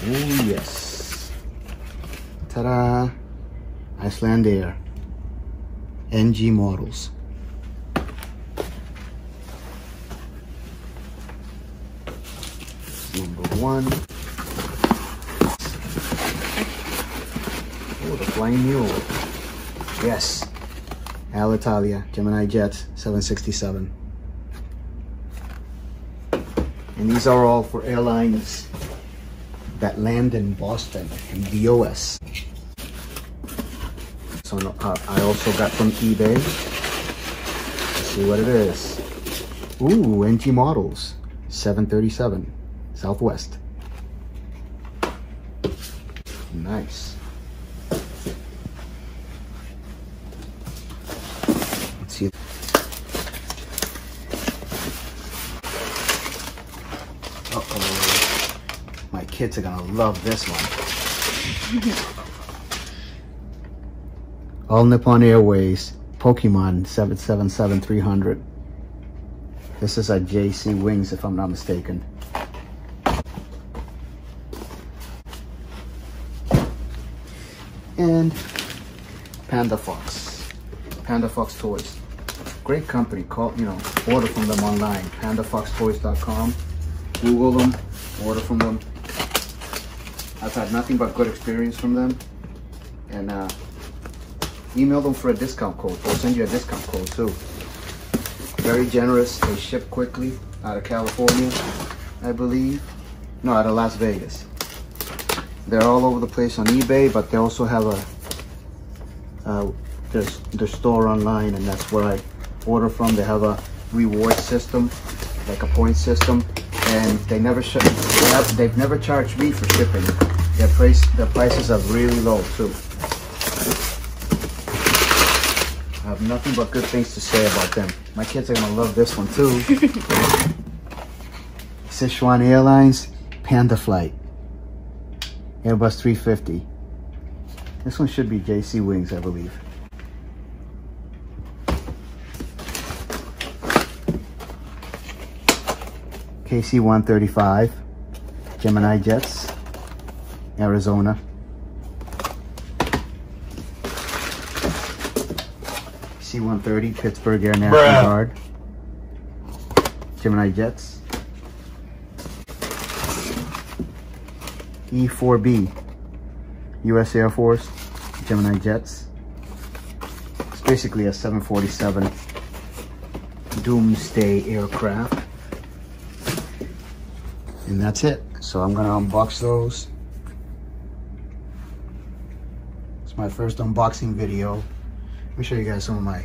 Oh yes. Ta-da! Icelandair. NG models. Number 1. Oh, the Flying Mule. Yes. Alitalia, Gemini Jets, 767. And these are all for airlines that land in Boston and DOS. So I also got from eBay. Let's see what it is. Ooh, NG models, 737, Southwest. Nice. Let's see. Uh-oh. My kids are gonna love this one. All Nippon Airways, Pokemon 777-300. This is a JC Wings, if I'm not mistaken. And Panda Fox Toys. Great company. Order from them online. PandaFoxToys.com. Google them. Order from them. I've had nothing but good experience from them. And email them for a discount code. They'll send you a discount code too. Very generous. They ship quickly out of California, I believe. No, out of Las Vegas. They're all over the place on eBay, but they also have their store online, and that's where I order from. They have a reward system, like a point system, and they've never charged me for shipping. Their prices are really low too. I have nothing but good things to say about them. My kids are gonna love this one too. Sichuan Airlines Panda Flight. Airbus 350. This one should be JC Wings, I believe. KC-135, Gemini Jets, Arizona. C-130, Pittsburgh Air National Guard, Gemini Jets. E-4B, U.S. Air Force, Gemini Jets. It's basically a 747 doomsday aircraft. And that's it. So I'm gonna unbox those. It's my first unboxing video. Let me show you guys some of my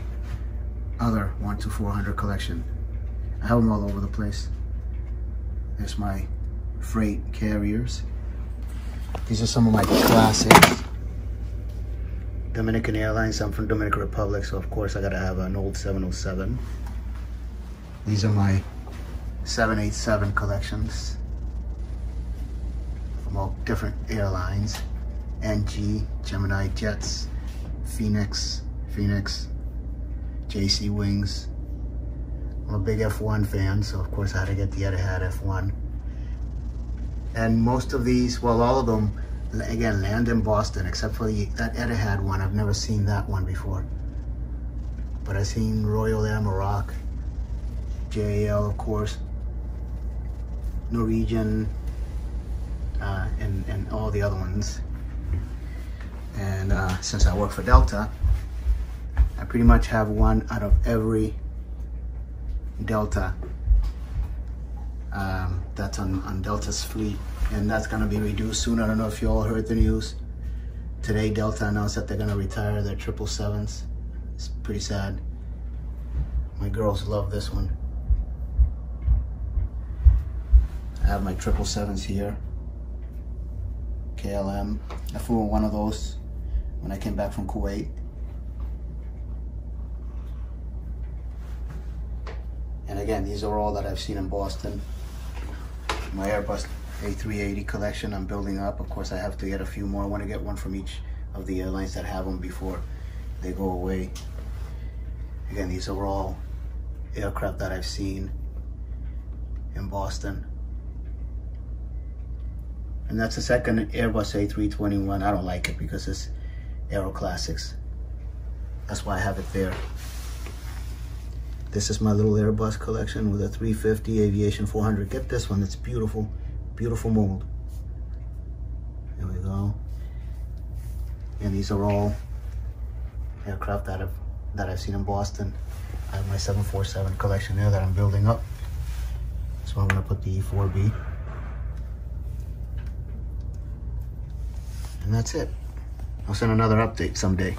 other 1-400 collection. I have them all over the place. There's my freight carriers. These are some of my classics. Dominican Airlines. I'm from Dominican Republic, so of course I gotta have an old 707. These are my 787 collections from all different airlines. NG, Gemini Jets, Phoenix, JC Wings. I'm a big F1 fan, so of course I had to get the Etihad F1. And most of these, well, all of them, again, land in Boston, except for that Etihad one. I've never seen that one before. But I've seen Royal Air Maroc, JAL, of course, Norwegian, and all the other ones. And since I work for Delta, I pretty much have one out of every Delta that's on Delta's fleet, and that's gonna be reduced soon. I don't know if you all heard the news. Today Delta announced that they're gonna retire their 777s. It's pretty sad. My girls love this one. I have my 777s here. KLM. I flew in one of those when I came back from Kuwait. And again, these are all that I've seen in Boston. My Airbus A380 collection I'm building up. Of course, I have to get a few more. I want to get one from each of the airlines that have them before they go away. Again, these are all aircraft that I've seen in Boston. And that's the second Airbus A321. I don't like it because it's Aero Classics. That's why I have it there. This is my little Airbus collection with a 350 Aviation 400. Get this one, it's beautiful, beautiful mold. There we go. And these are all aircraft that I've seen in Boston. I have my 747 collection there that I'm building up. So I'm gonna put the E4B. And that's it. I'll send another update someday.